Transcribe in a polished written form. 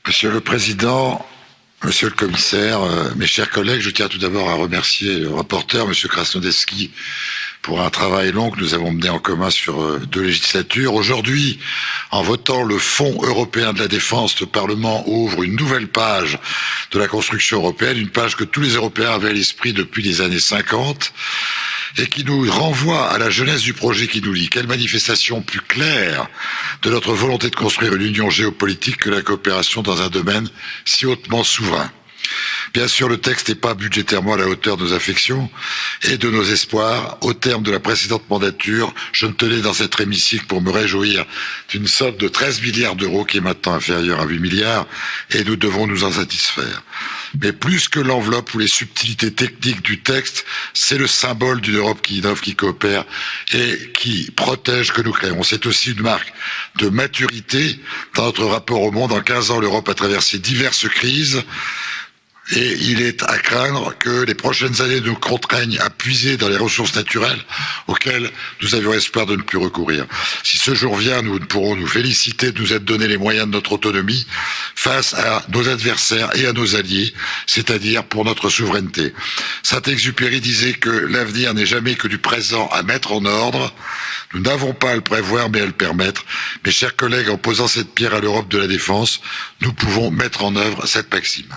Monsieur le Président, Monsieur le Commissaire, mes chers collègues, je tiens tout d'abord à remercier le rapporteur, Monsieur Krasnodębski, pour un travail long que nous avons mené en commun sur 2 législatures. Aujourd'hui, en votant le Fonds européen de la défense, le Parlement ouvre une nouvelle page de la construction européenne, une page que tous les Européens avaient à l'esprit depuis les années 50 et qui nous renvoie à la jeunesse du projet qui nous lie. Quelle manifestation plus claire de notre volonté de construire une union géopolitique que la coopération dans un domaine si hautement souverain. Bien sûr, le texte n'est pas budgétairement à la hauteur de nos affections et de nos espoirs. Au terme de la précédente mandature, je me tenais dans cet hémicycle pour me réjouir d'une somme de 13 milliards d'euros qui est maintenant inférieure à 8 milliards et nous devons nous en satisfaire. Mais plus que l'enveloppe ou les subtilités techniques du texte, c'est le symbole d'une Europe qui innove, qui coopère et qui protège que nous créons. C'est aussi une marque de maturité dans notre rapport au monde. En 15 ans, l'Europe a traversé diverses crises. Et il est à craindre que les prochaines années nous contraignent à puiser dans les ressources naturelles auxquelles nous avions espoir de ne plus recourir. Si ce jour vient, nous pourrons nous féliciter de nous être donné les moyens de notre autonomie face à nos adversaires et à nos alliés, c'est-à-dire pour notre souveraineté. Saint-Exupéry disait que l'avenir n'est jamais que du présent à mettre en ordre. Nous n'avons pas à le prévoir, mais à le permettre. Mes chers collègues, en posant cette pierre à l'Europe de la défense, nous pouvons mettre en œuvre cette maxime.